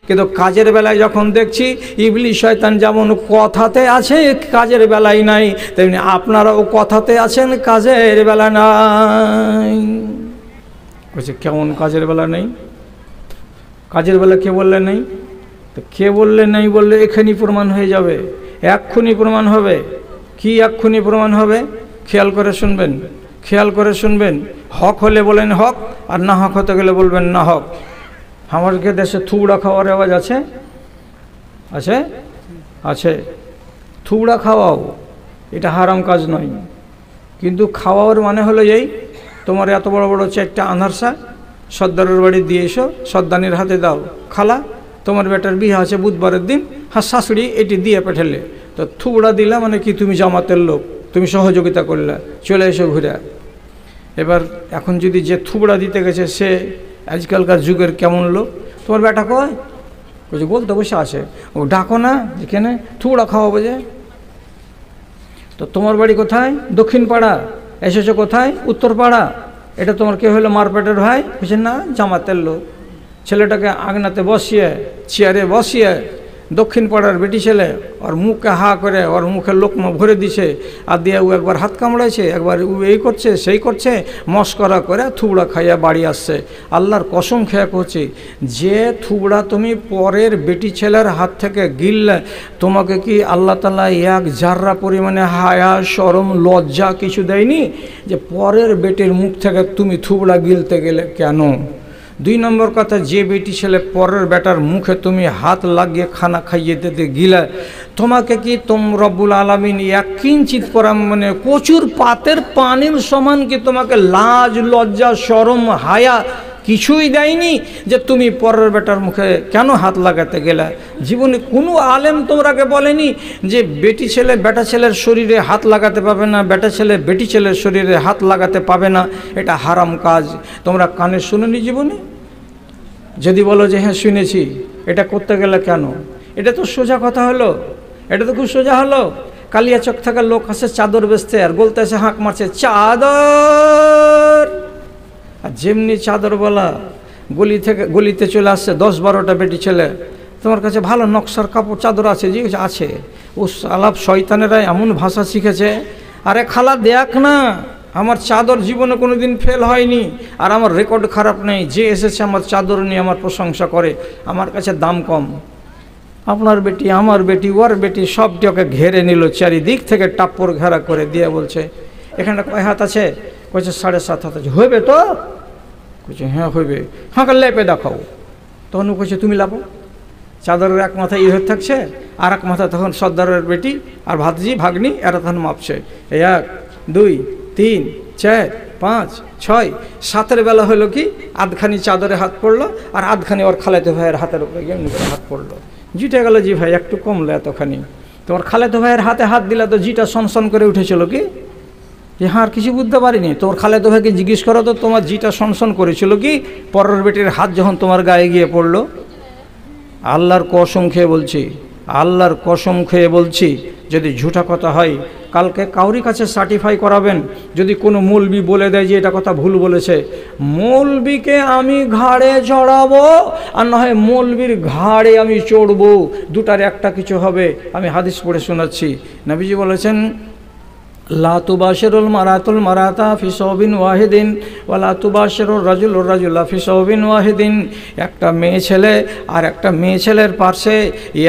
কিন্তু কাজের বেলায় যখন দেখছি ইবলিশ শয়তান যেমন কথাতে আছে কাজের বেলায় নাই, তেমনি আপনারাও কথাতে আছেন কাজের বেলা নাই। বলছে কেমন কাজের বেলা নেই? কাজের বেলা কে বললে নেই? তো কে বললে নেই বললে এখানেই প্রমাণ হয়ে যাবে, এক্ষুনি প্রমাণ হবে। কি এক্ষুনি প্রমাণ হবে? খেয়াল করে শুনবেন, খেয়াল করে শুনবেন। হক হলে বলেন হক, আর না হক হতে গেলে বলবেন না হক। আমাদেরকে দেশে থুবড়া খাওয়ার রেওয়াজ আছে, আছে আছে। থুবড়া খাওয়াও, এটা হারাম কাজ নয়, কিন্তু খাওয়ার মানে হলো এই, তোমার এত বড় বড় 4টা আনারসা সর্দারের বাড়ি দিয়ে এসো, সর্দানির হাতে দাও, খালা তোমার বেটার বিয়ে আছে বুধবারের দিন, হ্যাঁ শাশুড়ি এটি দিয়ে পাঠালে। তো থুবড়া দিলা মানে কি? তুমি জামাতের লোক, তুমি সহযোগিতা করলে, চলে এসো ঘুরে। এবার এখন যদি যে থুবড়া দিতে গেছে সে আজকালকার যুগের কেমন লোক, তোমার বেটা কয় বলছে বলতে বসে আছে, ও ডাকো না যেখানে থুবড়া খাওয়াবো যে। তো তোমার বাড়ি কোথায়? দক্ষিণ পাড়া। এসেছো কোথায়? উত্তর পাড়া। এটা তোমার কে হলো? মারপেটের ভাই? বলছে না, জামাতের লোক। ছেলেটাকে আগনাতে বসিয়ে, চেয়ারে বসিয়ে, দক্ষিণ পাড়ার বেটি ছেলে, ওর মুখে হা করে ওর মুখে লোকমা ভরে দিছে, আর দিয়ে ও একবার হাত কামড়াইছে, একবার ও এই করছে সেই করছে, মস্করা করে থুবড়া খাইয়া বাড়ি আসছে। আল্লাহর কসম খেয়া করছি, যে থুবড়া তুমি পরের বেটি ছেলের হাত থেকে গিললে, তোমাকে কি আল্লাহ তাআলা এক জাররা পরিমাণে হায়া শরম লজ্জা কিছু দেয়নি যে পরের বেটির মুখ থেকে তুমি থুবড়া গিলতে গেলে কেন? 2 নম্বর কথা, যে বেটি ছেলে পরের বেটার মুখে তুমি হাত লাগিয়ে খানা খাইয়ে দিতে গিলা, তোমাকে কি রব্বুল আলামিন এক কিঞ্চিত করা মানে প্রচুর পাতের পানির সমান কি তোমাকে লাজ লজ্জা শরম হায়া কিছুই দেয়নি যে তুমি পরের বেটার মুখে কেন হাত লাগাতে গেলা? জীবনে কোনো আলেম তোমরাকে বলেনি যে বেটি ছেলে বেটা ছেলের শরীরে হাত লাগাতে পাবে না, বেটা ছেলে বেটি ছেলের শরীরে হাত লাগাতে পাবে না, এটা হারাম কাজ। তোমরা কানে শুনোনি জীবনে? যদি বলো যে হ্যাঁ শুনেছি, এটা করতে গেলে কেন? এটা তো সোজা কথা হলো, এটা তো খুব সোজা হলো। কালিয়া চক থাকার লোক আসে চাদর বেচতে, আর বলতে আসে হাঁক মারছে চাদর, আর যেমনি চাদর বলা গলিতে চলে আসছে 10-12টা বেটি ছেলে, তোমার কাছে ভালো নকশার কাপড় চাদর আছে? জি আছে। ও আলাপ শয়তানেরা এমন ভাষা শিখেছে, আরে খালা দেখ না, আমার চাদর জীবনে কোনো দিন ফেল হয়নি, আর আমার রেকর্ড খারাপ নেই, যে এসেছে আমার চাদর নিয়ে আমার প্রশংসা করে, আমার কাছে দাম কম। আপনার বেটি আমার বেটি ওর বেটি সবটি ওকে ঘেরে নিল, চারিদিক থেকে টাপ্পর ঘেরা করে দিয়ে বলছে এখানে কয় হাত আছে? কইছে 7.5 হাত আছে। হইবে তো? কইছে হ্যাঁ হইবে। হ্যাঁ লেপে দেখাও। তখন ও কইছে তুমি লাপো। চাদরের এক মাথায় ইয়ে থাকছে, আর এক মাথা তখন সর্দারের বেটি আর ভাতজি ভাগ্নি এরা তখন মাপছে, 1 2 3 4 5 6 7 বেলা হলো কি আধখানি চাদরে হাত পড়লো, আর আধখানি ওর খালাতো ভাইয়ের হাতের উপরে এমনি করে হাত পড়লো। জিটে গেল, জি ভাই একটু কমলো এতখানি। তোমার খালাতো ভাইয়ের হাতে হাত দিলে তো জিটা সনসন করে উঠেছিল কি? যে হ্যাঁ আর কিছু বুঝতে পারিনি। তোমার খালাতো ভাইকে জিজ্ঞেস করো তো তোমার জিটা সনসন করেছিল কি পরের বেটির হাত যখন তোমার গায়ে গিয়ে পড়লো? আল্লাহর কসম খেয়ে বলছি, আল্লাহর কসম খেয়ে বলছি, যদি ঝুঠা কথা হয় কালকে কাউরি কাছে সার্টিফাই করাবেন। যদি কোনো মৌলবি বলে দেয় যে এটা কথা ভুল বলেছে, মৌলবিকে আমি ঘাড়ে চড়াবো, আর না হয় মৌলবির ঘাড়ে আমি চড়বো, দুটার একটা কিছু হবে। আমি হাদিস পড়ে শোনাচ্ছি। নবীজি বলেছেন লা তুবাশিরুল মারাতুল মারাতা ফি সাওবিন ওয়াহিদিন ওয়া লা তুবাশিরুর রাজুলুর রাজুলা ফি সাওবিন ওয়াহিদিন। একটা মেয়ে ছেলে আর একটা মেয়ে ছেলের পাশে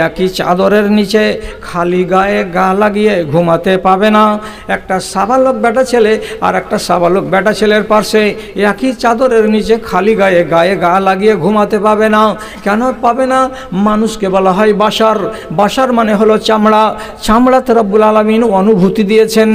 একই চাদরের নিচে খালি গায়ে গা লাগিয়ে ঘুমাতে পাবে না। একটা সাবালক বেটা ছেলে আর একটা সাবালক বেটা ছেলের পাশে একই চাদরের নিচে খালি গায়ে গা লাগিয়ে ঘুমাতে পাবে না। কেন পাবে না? মানুষকে বলা হয় বাশার, বাশার মানে হলো চামড়া। চামড়াতে রব্বুল আলামিন অনুভূতি দিয়েছেন।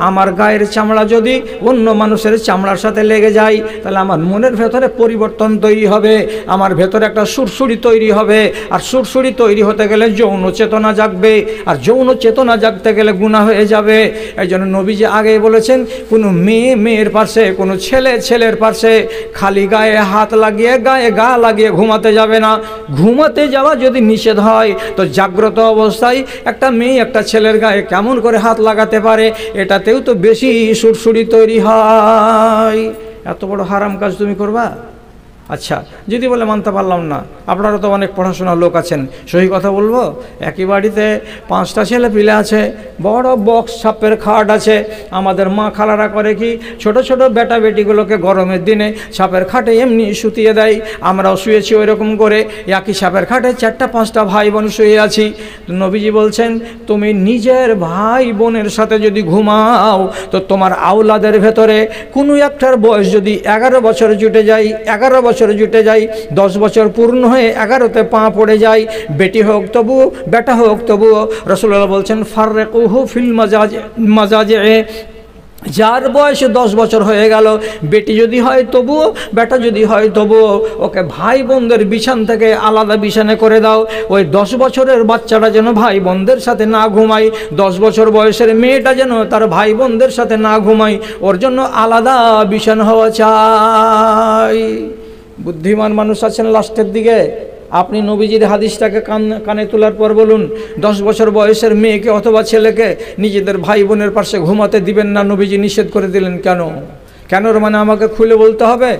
আমার গায়ের চামড়া যদি অন্য মানুষের চামড়ার সাথে লেগে যায়, তাহলে আমার মনের ভেতরে পরিবর্তন তৈরি হবে, আমার ভেতরে একটা সুরসুরি তৈরি হবে, আর সুরসুরি তৈরি হতে গেলে যৌন চেতনা জাগবে, আর যৌন চেতনা জাগতে গেলে গুনাহ হয়ে যাবে। এই জন্য নবীজি আগেই বলেছেন কোনো মেয়ে মেয়ের পাশে, কোনো ছেলে ছেলের পাশে খালি গায়ে হাত লাগিয়ে গায়ে গা লাগিয়ে ঘুমাতে যাবে না। ঘুমাতে যাওয়া যদি নিষেধ হয়, তো জাগ্রত অবস্থায় একটা মেয়ে একটা ছেলের গায়ে কেমন করে হাত লাগাতে পারে? এটাতেও তো বেশি সুরসুরি তৈরি হয়। এত বড় হারাম কাজ তুমি করবা? আচ্ছা, যদি বলে মানতে পারলাম না, আপনারা তো অনেক পড়াশোনার লোক আছেন, সহি কথা বলবো, একই বাড়িতে 5টা ছেলে পিলে আছে, বড় বক্স ছাপের খাট আছে। আমাদের মা খালারা করে কি, ছোট ছোট বেটা বেটিগুলোকে গরমের দিনে ছাপের খাটে এমনি শুতিয়ে দেয়। আমরাও শুয়েছি ওই রকম করে, একই ছাপের খাটে 4-5টা ভাই বোন শুয়ে আছি। নবীজি বলছেন, তুমি নিজের ভাই বোনের সাথে যদি ঘুমাও তো তোমার আওলাদের ভেতরে কোনো একটার বয়স যদি 11 বছর জুটে যায়, 11 বছর জুটে যায়, 10 বছর পূর্ণ হয়ে 11তে পা পড়ে যায়, বেটি হোক তবুও বেটা হোক তবুও, রাসূলুল্লাহ বলছেন ফাররিকুহু ফিল মাজাজে, যার বয়স 10 বছর হয়ে গেল, বেটি যদি হয় তবুও বেটা যদি হয় তবুও, ওকে ভাই বোনদের বিছান থেকে আলাদা বিছানে করে দাও। ওই 10 বছরের বাচ্চাটা যেন ভাই বোনদের সাথে না ঘুমায়, 10 বছর বয়সের মেয়েটা যেন তার ভাই বোনদের সাথে না ঘুমায়, ওর জন্য আলাদা বিছানা হওয়া চাই। বুদ্ধিমান মানুষ আছেন লাস্টের দিকে, আপনি নবীজির হাদিসটাকে কানে তোলার পর বলুন, 10 বছর বয়সের মেয়েকে অথবা ছেলেকে নিজেদের ভাই বোনের পাশে ঘুমাতে দিবেন না, নবীজি নিষেধ করে দিলেন কেন? কেনর মানে আমাকে খুলে বলতে হবে?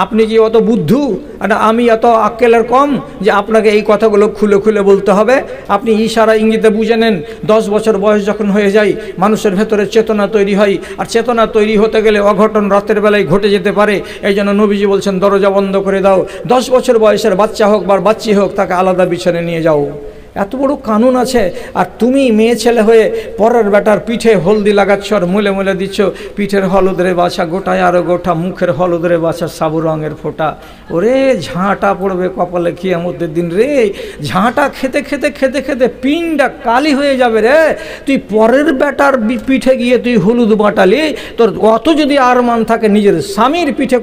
আপনি কি অত বুদ্ধু আর আমি এত আক্কেলের কম যে আপনাকে এই কথাগুলো খুলে খুলে বলতে হবে? আপনি ইশারা ইঙ্গিতে বুঝে নেন। 10 বছর বয়স যখন হয়ে যায়, মানুষের ভেতরে চেতনা তৈরি হয়, আর চেতনা তৈরি হতে গেলে অঘটন রাতের বেলায় ঘটে যেতে পারে। এই জন্য নবীজি বলছেন, দরজা বন্ধ করে দাও, 10 বছর বয়সের বাচ্চা হোক বা বাচ্চি হোক, তাকে আলাদা বিছানে নিয়ে যাও। এত বড় কানুন আছে, আর তুমি মেয়ে ছেলে হয়ে পরের বেটার পিঠে হলদি লাগাচ্ছ আর মুলে মুলে দিচ্ছ, পিঠের হলুদরে বাছা গোটায় আরও গোটা, মুখের হলুদরে বাছা সাবু রঙের ফোঁটা। ওরে ঝাঁটা পড়বে কপালে কিয়ামতের দিন রে, ঝাঁটা খেতে খেতে খেতে খেতে পিনটা কালি হয়ে যাবে রে। তুই পরের বেটার পিঠে গিয়ে তুই হলুদ বাটালি, তোর অত যদি আর মান থাকে নিজের স্বামীর পিঠে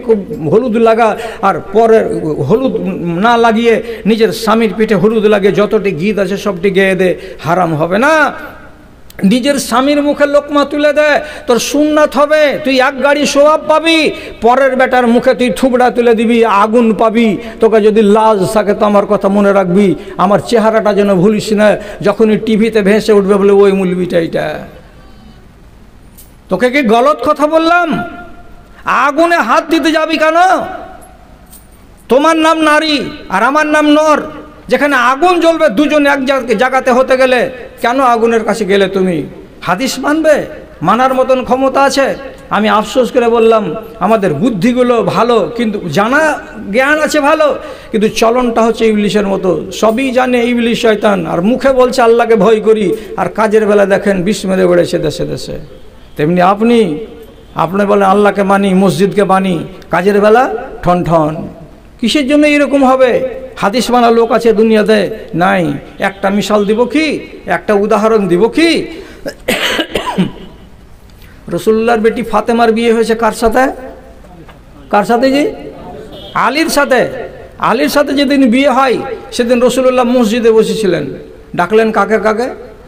হলুদ লাগা, আর পরের হলুদ না লাগিয়ে নিজের স্বামীর পিঠে হলুদ লাগিয়ে যতটি গীত আছে সবটি গেয়ে দে, হারাম হবে না? নিজের স্বামীর মুখে লোকমা তুলে দে, তোর সুন্নাত হবে, তুই এক গাড়ি সোয়াব পাবি। পরের বেটার মুখে তুই থুবড়া তুলে দিবি, আগুন পাবি। তোকে যদি লাজ থাকে তো আমার কথা মনে রাখবি, আমার চেহারাটা যেন ভুলিস না, যখনই টিভিতে ভেসে উঠবে বলে ওই মুলবিটা এইটা। তোকে কি গলত কথা বললাম? আগুনে হাত দিতে যাবি কেন? তোমার নাম নারী আর আমার নাম নর, যেখানে আগুন জ্বলবে দুজন এক জায়গাতে হতে গেলে কেন আগুনের কাছে গেলে তুমি? হাদিস মানবে? মানার মতন ক্ষমতা আছে? আমি আফসোস করে বললাম, আমাদের বুদ্ধিগুলো ভালো, কিন্তু জানা জ্ঞান আছে ভালো, কিন্তু চলনটা হচ্ছে ইবলিশের মতো। সবই জানে ইবলিশ শয়তান, আর মুখে বলছে আল্লাহকে ভয় করি, আর কাজের বেলা দেখেন বিষ মেরে বেড়েছে দেশে দেশে। তেমনি আপনি বলেন আল্লাহকে মানি, মসজিদকে মানি, কাজের বেলা ঠন ঠন। কিসের জন্য এরকম হবে? হাদিস মানা লোক আছে দুনিয়াতে? নাই। একটা মিশাল দিব কি, একটা উদাহরণ দিব কি? রসুল্লাহর বেটি ফাতেমার বিয়ে হয়েছে কার সাথে? কার সাথে? জি, আলীর সাথে। আলীর সাথে যেদিন বিয়ে হয় সেদিন রসুল্লাহ মসজিদে বসেছিলেন। ডাকলেন কাকে কাকে?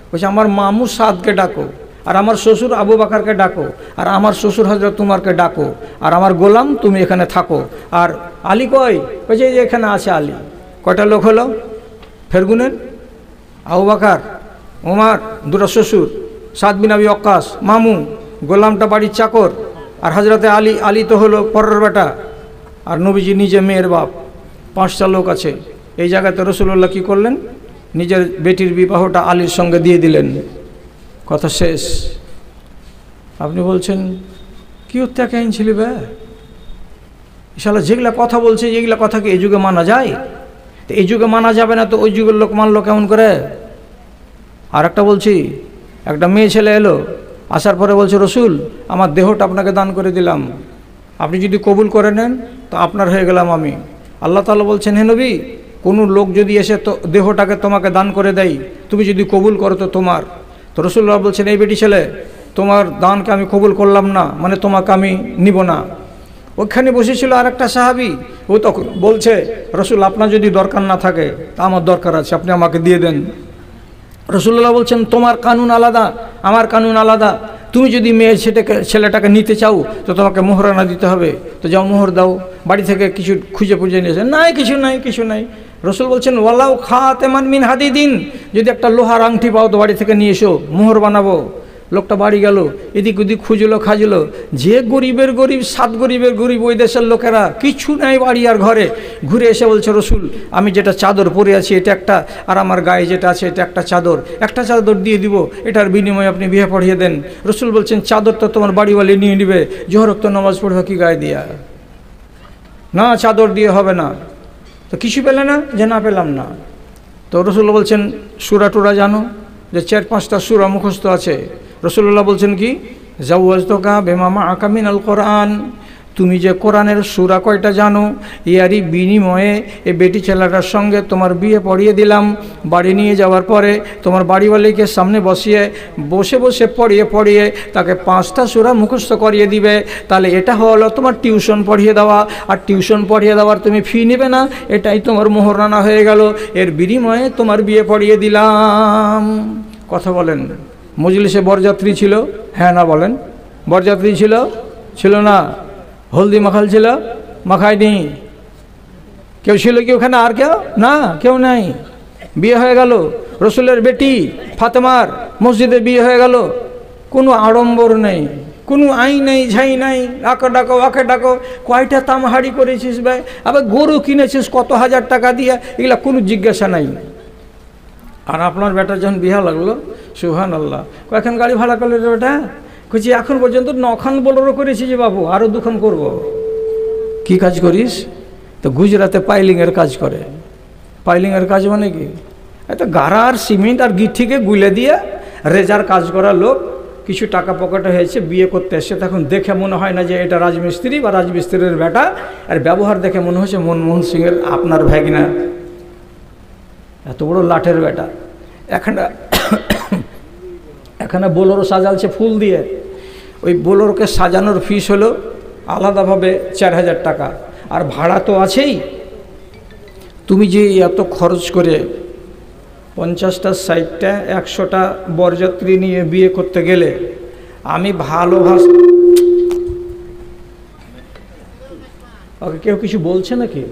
বলছে আমার মামু সাদকে ডাকো, আর আমার শ্বশুর আবু বাকারকে ডাকো, আর আমার শ্বশুর হযরত উমরকে ডাকো, আর আমার গোলাম তুমি এখানে থাকো। আর আলী কই? বলছে যে এখানে আছে আলী। কয়টা লোক হলো? ফের গুনেন। আবু বাকার, উমর, দুটো শ্বশুর, সাদ বিন আবি ওয়াক্কাস মামু, গোলামটা বাড়ির চাকর, আর হযরতে আলী। আলী তো হলো পরের বেটা, আর নবীজি নিজে মেয়ের বাপ। 5টা লোক আছে। এই জায়গাতে রাসূলুল্লাহ কি করলেন? নিজের বেটির বিবাহটা আলীর সঙ্গে দিয়ে দিলেন। কথা শেষ। আপনি বলছেন কি হত্যাকারী ছিলি বে? ইনশাআল্লাহ যেগুলা কথা বলছে, যেগুলা কথা কি এই যুগে মানা যায়? তো এই যুগে মানা যাবে না তো ওই যুগের লোক মানলো কেমন করে? আর একটা বলছি, একটা মেয়ে ছেলে এলো, আসার পরে বলছে রসুল আমার দেহটা আপনাকে দান করে দিলাম, আপনি যদি কবুল করে নেন তো আপনার হয়ে গেলাম আমি। আল্লাহ তাআলা বলছেন, হে নবী, কোনো লোক যদি এসে তো দেহটাকে তোমাকে দান করে দেয়, তুমি যদি কবুল করো তো তোমার। তো রাসূলুল্লাহ বলছেন, এই বেটি ছেলে, তোমার দানকে আমি কবুল করলাম না, মানে তোমাকে আমি নিব না। ওইখানে বসেছিল আর একটা সাহাবি, ও তখন বলছে রসুল আপনার যদি দরকার না থাকে তা আমার দরকার আছে, আপনি আমাকে দিয়ে দেন। রাসূলুল্লাহ বলছেন, তোমার কানুন আলাদা, আমার কানুন আলাদা। তুমি যদি মেয়ের ছেলেটাকে নিতে চাও তো তোমাকে মোহরানা দিতে হবে, তো যাও মোহর দাও। বাড়ি থেকে কিছু খুঁজে খুঁজে নিয়েছে, নাই কিছু নাই, কিছু নাই। রসুল বলছেন, ওয়ালাউ খাতেমান মিন হাদিদিন, যদি একটা লোহার আংটি পাও তো বাড়ি থেকে নিয়ে এসো, মোহর বানাবো। লোকটা বাড়ি গেল, এদিক ওদিক খুঁজলো খাজলো, যে গরিবের গরিব, 7 গরিবের গরিব ওই দেশের লোকেরা, কিছু নেই বাড়ি আর ঘরে। ঘুরে এসে বলছে, রসুল আমি যেটা চাদর পরে আছি এটা একটা, আর আমার গায়ে যেটা আছে এটা একটা চাদর দিয়ে দিব, এটার বিনিময়ে আপনি বিয়ে পড়িয়ে দেন। রসুল বলছেন, চাদর তো তোমার বাড়িওয়ালি নিয়ে নিবে, জোহরক তো নামাজ পড়বে কি গায়ে দিয়া? না, চাদর দিয়ে হবে না। তো কিছু পেলে না? যে না, পেলাম না। তো রসুল বলছেন, সূরা টুরা জানো? যে 4-5টা সূরা মুখস্থ আছে। রসুল্লাহ বলছেন কি, জাওয়াজতুকা বিমা মাআকা মিনাল কোরআন, তুমি যে কোরআনের সূরা কয়টা জানো, ইয়ারই বিনিময়ে এই বেটি ছেলেটার সঙ্গে তোমার বিয়ে পড়িয়ে দিলাম। বাড়ি নিয়ে যাওয়ার পরে তোমার বাড়িওয়ালিকে সামনে বসে বসে পড়িয়ে তাকে 5টা সূরা মুখস্থ করিয়ে দিবে। তাহলে এটা হলো তোমার টিউশন পড়িয়ে দেওয়া, আর টিউশন পড়িয়ে দেওয়ার তুমি ফি নেবে না, এটাই তোমার মোহরানা হয়ে গেল। এর বিনিময়ে তোমার বিয়ে পড়িয়ে দিলাম। কথা বলেন, মজলিসে বরযাত্রী ছিল? হ্যাঁ না বলেন? বরযাত্রী ছিল না? হলদি মাখাল ছিল? মাখায়নি। কেউ ছিল কি ওখানে? আর কেউ না, কেউ নাই। বিয়ে হয়ে গেল, রসুলের বেটি ফাতেমার মসজিদে বিয়ে হয়ে গেল। কোনো আড়ম্বর নেই, কোনো আই নেই, ঝাই নাই, আকে ডাকো, কয়টা তামহাড়ি করেছিস ভাই, আবার গরু কিনেছিস কত হাজার টাকা দিয়ে, এগুলা কোনো জিজ্ঞাসা নাই। আর আপনার বেটার যখন বিয়ে লাগলো, সুবহানাল্লাহ, কয়খান গাড়ি ভাড়া করলো রে বেটা? কইছি এখন পর্যন্ত 9খান বোলেরো করেছি যে বাবু, আরও 2খান করব। কি কাজ করিস? তো গুজরাতে পাইলিংয়ের কাজ করে। পাইলিংয়ের কাজ মানে কি? এত গাড়া আর সিমেন্ট আর গিঠিকে গুলে দিয়ে রেজার কাজ করা লোক, কিছু টাকা পকেটে হয়েছে, বিয়ে করতে এসে তখন দেখে মনে হয় না যে এটা রাজমিস্ত্রি বা রাজমিস্ত্রির বেটা, আর ব্যবহার দেখে মনে হচ্ছে মনমোহন সিংয়ের আপনার ভাগিনা, এত বড় লাঠের বেটা। এখানে বোলেরো সাজালছে ফুল দিয়ে, ওই বোলেরোকে সাজানোর ফিস হলো আলাদাভাবে 4000 টাকা, আর ভাড়া তো আছেই। তুমি যে এত খরচ করে 50টা 60টা 100টা বরযাত্রী নিয়ে বিয়ে করতে গেলে, আমি ওকে কেউ কিছু বলছে নাকি?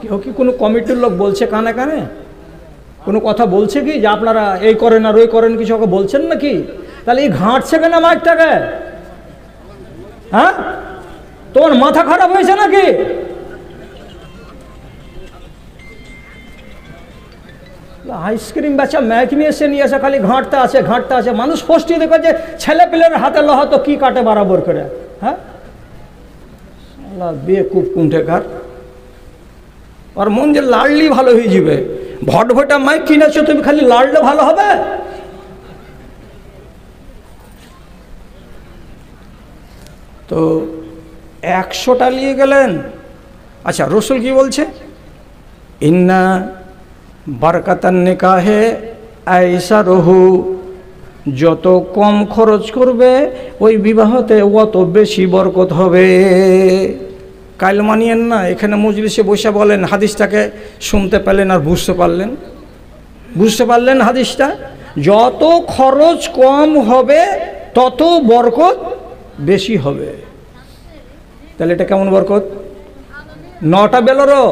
কেউ কি কোনো কমিটির লোক বলছে কানে কানে? কোনো কথা বলছে কি যে আপনারা এই করেন আর ওই করেন, কিছু ওকে বলছেন নাকি? তাহলে এই ঘাঁটছে কেন মাইকটাকে? হ্যাঁ, তোমার মাথা খারাপ হয়েছে নাকি? আইসক্রিম বেচা ম্যাক নিয়ে এসে খালি ঘাঁটতে আছে। মানুষ ফষ্টি দেখে যে ছেলে পেলের হাতে লহা তো কি কাটে বরাবর করে। হ্যাঁ, বিয়ে খুব কুণ্ঠেকার। আর মন যে লাড়লি ভালো হয়ে যাবে, ভটভটা মাইক কিনেছো তুমি, খালি লাড়লে ভালো হবে? তো 100টা নিয়ে গেলেন। আচ্ছা, রসুল কি বলছে? ইন্না বারকাতান নিকাহে আইসা রহু, যত কম খরচ করবে ওই বিবাহতে অত বেশি বরকত হবে। কাইল মানিয়েন না, এখানে মজলিসে বসে বলেন, হাদিসটাকে শুনতে পেলেন আর বুঝতে পারলেন হাদিসটা? যত খরচ কম হবে তত বরকত বেশি হবে। তাহলে এটা কেমন বরকত? 9টা বোলেরো,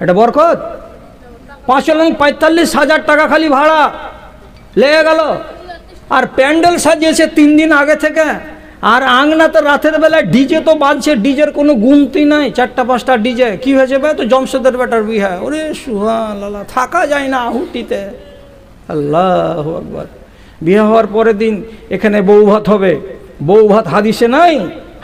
এটা বরকত? 45,000 টাকা খালি ভাড়া লেগে গেল। আর প্যান্ডেল সাজিয়েছে 3 দিন আগে থেকে, আর আংনা তো রাতের বেলায় ডিজে তো বাজছে, ডিজের কোনো গুনতি নাই, 4টা-5টা ডিজে। কি হয়েছে ভাই? তো জমশেদের বেটার বিয়ে। ওরে সুবহানাল্লাহ, থাকা যায় না আহুতিতে। আল্লাহু আকবার। বিয়ে হওয়ার পরের দিন এখানে বউ ভাত হবে। বউ ভাত হাদিসে নাই?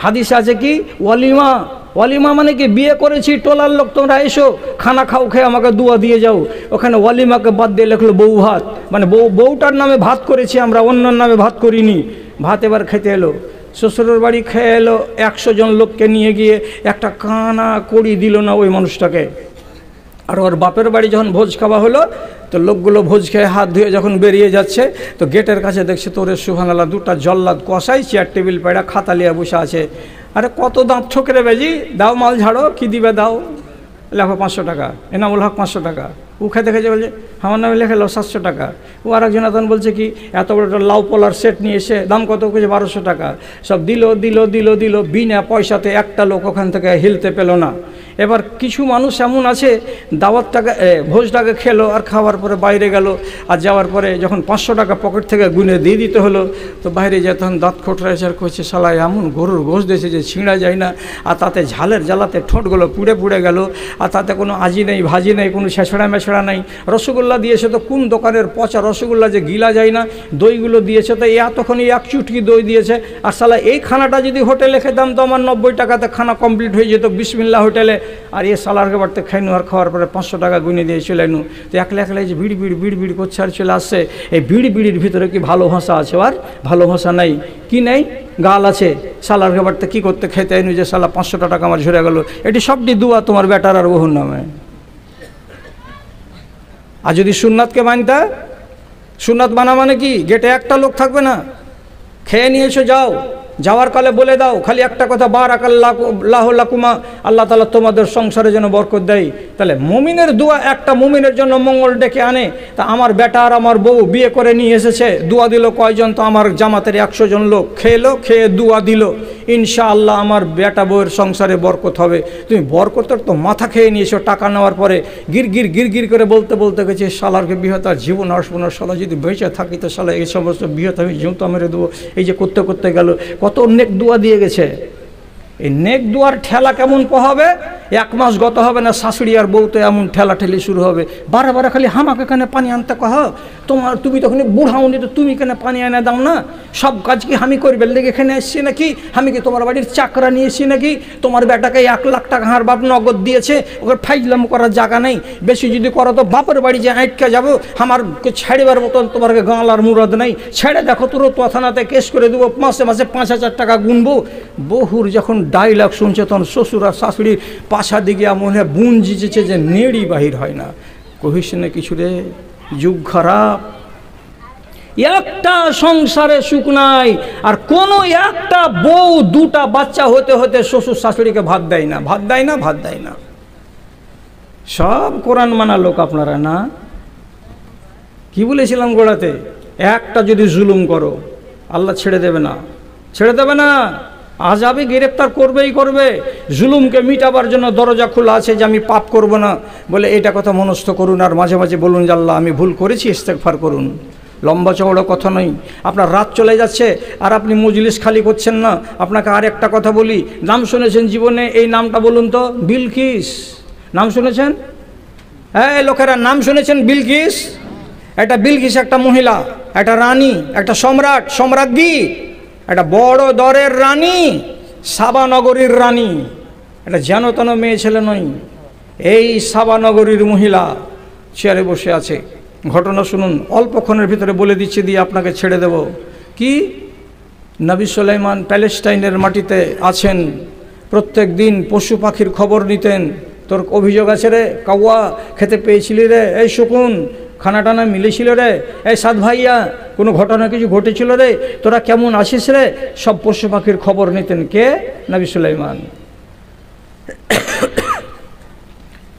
হাদিসে আছে কি? ওয়ালিমা। ওয়ালিমা মানে কি? বিয়ে করেছি, টোলার লোক তোমরা এসো, খানা খাও, খেয়ে আমাকে দুয়া দিয়ে যাও। ওখানে ওয়ালিমাকে বাদ দিয়ে লেখলো বউ ভাত, মানে বউটার নামে ভাত করেছি আমরা, অন্যর নামে ভাত করিনি। ভাত এবার খেতে এলো, শ্বশুরের বাড়ি খেয়ে এলো, 100 জন লোককে নিয়ে গিয়ে একটা কানা কড়ি দিল না ওই মানুষটাকে। আর ওর বাপের বাড়ি যখন ভোজ খাওয়া হলো, তো লোকগুলো ভোজ খেয়ে হাত ধুয়ে যখন বেরিয়ে যাচ্ছে, তো গেটের কাছে দেখছে তোরে সুবহানাল্লাহ 2টা জল্লাদ কষাই চেয়ার টেবিল পেড়া খাতা লিয়ে বসে আছে। আরে কত দাঁত ঠোকরে বেজি, দাও মাল ঝাড়ো, কি দিবে দাও। লেখো 500 টাকা, এনামুল হক 500 টাকা। ও খেতে খেতে বলছে আমার নামে লেখালো 700 টাকা। ও আর একজন তখন বলছে কি এত বড় একটা লাউ পোলার সেট নিয়ে এসে দাম কত? কেছে 1200 টাকা। সব দিল, বিনা পয়সাতে একটা লোক ওখান থেকে হিলতে পেল না। এবার কিছু মানুষ এমন আছে দাওয়াতটাকে ভোজটাকে খেলো আর খাওয়ার পরে বাইরে গেল, আর যাওয়ার পরে যখন 500 টাকা পকেট থেকে গুনে দিয়ে দিতে হলো তো বাইরে যায় তখন দাঁত খোঁটরাইছে আর করছে শালা এমন গরুর গোশ দিয়েছে যে ছিঁড়া যায় না, আর তাতে ঝালের জ্বালাতে ঠোঁটগুলো পুড়ে পুড়ে গেল, আর তাতে কোনো আজি নেই ভাজি নেই, কোনো ছেঁচড়া মেছড়া নেই। রসগোল্লা দিয়েছে তো কোন দোকানের পচা রসগোল্লা যে গিলা যায় না, দইগুলো দিয়েছে তো এতক্ষণ এক চুটকি দই দিয়েছে। আর শালা এই খানাটা যদি হোটেলে খেতাম তো আমার 90 টাকাতে খানা কমপ্লিট হয়ে যেত বিসমিল্লাহ হোটেলে, আর এ সালার বাড়িতে খাইনু আর খাওয়ার পরে 500 টাকা গুনে দিয়ে চলে এনু। তো একলা একলা যে বিড় বিড় বিড় বিড় করছে আর চলে আসছে। এই বিড় বিড়ির ভিতরে কি ভালোবাসা আছে? আর ভালোবাসা নাই, কি নেই? গাল আছে। সালার বাড়িতে কী করতে খেতে এনু যে সালা 500 টাকা আমার ঝরে গেল, এটি সবটি দুয়া তোমার বেটার আর বহুর নামে। আর যদি সুন্নাতকে মানতে, সুন্নাত মানা মানে কি? গেটে একটা লোক থাকবে না, খেয়ে নিয়েছো যাও, যাওয়ার কালে বলে দাও খালি একটা কথা, বারাকাল্লাহু লাকুমা, আল্লাহ তাআলা তোমাদের সংসারে যেন বরকত দেয়। তাহলে মুমিনের দোয়া একটা মুমিনের জন্য মঙ্গল ডেকে আনে। তা আমার বেটা আর আমার বউ বিয়ে করে নিয়ে এসেছে, দোয়া দিল কয়জন? তো আমার জামাতের 100 জন লোক খেলো, খেয়ে দোয়া দিল ইনশাআল্লাহ আমার বেটা বউয়ের সংসারে বরকত হবে। তুমি বরকতের তো মাথা খেয়ে নিয়েছো টাকা নেওয়ার পরে, গির করে বলতে বলতে গেছে শালারকে বিহত আর জীবন আসবো না, শালা যদি বেঁচে থাকি তো শালা এই সমস্ত বিহত আমি জুতো মেরে দেবো। এই যে করতে করতে গেল, কত নেক দোয়া দিয়ে গেছে। এই নেক দোয়ার ঠেলা কেমন পোহাবে? 1 মাস গত হবে না শাশুড়ি আর বউ তো এমন ঠেলা ঠেলি শুরু হবে, বারে বারে খালি হামাকে কেন পানি আনতে কহ, তুমি তখন বুড়াউনি তো তুমি কেন পানি এনে দাও না, সব কাজ কি আমি করবে লেগে এখানে এসছি নাকি? আমি কি তোমার বাড়ির চাকরা নিয়েছি নাকি? তোমার বেটাকে 1 লাখ টাকা হার বাপ নগদ দিয়েছে, ওকে ফাইজলাম করার জায়গা নেই। বেশি যদি করো তো বাপের বাড়ি যে আটকে যাবো, আমার ছেড়েবার মতন তোমার গাঁলার মুরাদ নেই। ছেড়ে দেখো তোর তো থানাতে কেস করে দেবো, মাসে মাসে 5000 টাকা গুনবো। বহুর যখন ডাইলগ শুনছে তখন শ্বশুর আর শাশুড়ির পাশা দিকে এমন বুন জিজেছে যে নেড়ি বাহির হয় না। কহিস না কিছু রে, যুগ খারাপ, একটা সংসারে সুখ নাই। আর কোন একটা বউ 2টা বাচ্চা হতে হতে শ্বশুর শাশুড়িকে ভাত দেয় না, ভাত দেয় না, ভাত দেয় না। সব কোরআন মানা লোক আপনারা না? কি বলেছিলাম গোড়াতে? একটা যদি জুলুম করো আল্লাহ ছেড়ে দেবে না, ছেড়ে দেবে না, আযাবে গ্রেফতার করবেই করবে। জুলুমকে মিটাবার জন্য দরজা খোলা আছে যে আমি পাপ করব না বলে এটা কথা মনস্থ করুন, আর মাঝে মাঝে বলুন যে আল্লাহ আমি ভুল করেছি, ইস্তেগফার করুন। লম্বা চওড়া কথা নয়। আপনার রাত চলে যাচ্ছে আর আপনি মজলিস খালি করছেন না। আপনাকে আর একটা কথা বলি, নাম শুনেছেন জীবনে? এই নামটা বলুন তো, বিলকিস। নাম শুনেছেন? হ্যাঁ লোকেরা, নাম শুনেছেন বিলকিস? একটা বিলকিস একটা মহিলা, একটা রানী, একটা সম্রাট, সম্রাজ্ঞী, একটা বড় দরের রানী, সাবা নগরীর রানী। এটা যেন তেন মেয়ে ছেলে নয়। এই সাবা নগরীর মহিলা চেয়ারে বসে আছে। ঘটনা শুনুন, অল্পক্ষণের ভিতরে বলে দিচ্ছি, দিয়ে আপনাকে ছেড়ে দেব। কি? নবী সুলাইমান প্যালেস্টাইনের মাটিতে আছেন, প্রত্যেক দিন পশু পাখির খবর নিতেন। তোর অভিযোগ আছে রে, কাউয়া খেতে পেয়েছিলি রে, এই শকুন খানা টানা মিলেছিল রে, এই সাত ভাইয়া কোনো ঘটনা কিছু ঘটেছিল রে, তোরা কেমন আছিস রে, সব পশু পাখির খবর নিতেন। কে? নবী সুলাইমান।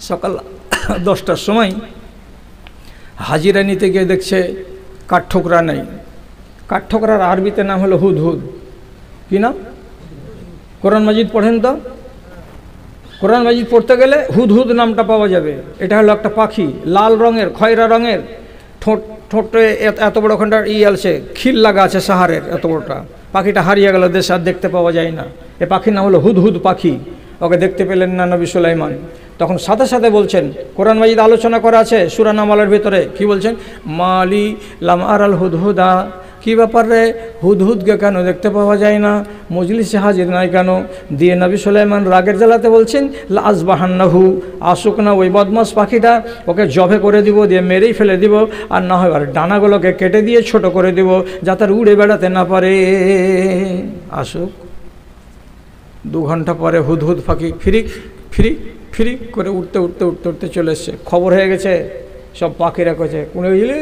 সকাল 10টার সময় হাজিরা নিতে গিয়ে দেখছে কাঠঠোকরা নেই। কাঠঠোকরার আরবিতে নাম হলো হুদহুদ। কি নাম? কোরআন মাজিদ পড়েন তো, কোরআন মাজিদ পড়তে গেলে হুদহুদ নামটা পাওয়া যাবে। এটা হলো একটা পাখি, লাল রঙের, খয়রা রঙের, ঠোঁটে এত বড় ওখানটা আছে, খিল লাগা আছে সাহারের, এত বড়টা। পাখিটা হারিয়ে গেল, দেশে আর দেখতে পাওয়া যায় না। এ পাখির নাম হলো হুদহুদ পাখি। ওকে দেখতে পেলেন না নবী সুলাইমান। তখন সাথে সাথে বলছেন, কোরআন মাজিদ আলোচনা করা আছে সূরা নামলের ভিতরে, কি বলছেন? মালি লাম আরাল হুদহুদা, কি ব্যাপার রে, হুদহুদকে কেন দেখতে পাওয়া যায় না, মজলিসে হাজির নাই কেন? দিয়ে নবী সুলাইমান রাগের জ্বালাতে বলছেন, লাজবাহান্নাহু, আসুক না ওই বদমাস পাখিটা, ওকে জবে করে দিব, দিয়ে মেরেই ফেলে দিব, আর না হয় আর ডানাগুলোকে কেটে দিয়ে ছোট করে দিব, যাতে আর উড়ে বেড়াতে না পারে। আসুক। 2 ঘন্টা পরে হুদহুদ পাখি ফিরিক ফিরিক ফিরিক করে উঠতে উঠতে উঠতে উঠতে চলে এসছে। খবর হয়ে গেছে, সব পাখিরা কছে, কোনে বুঝলি,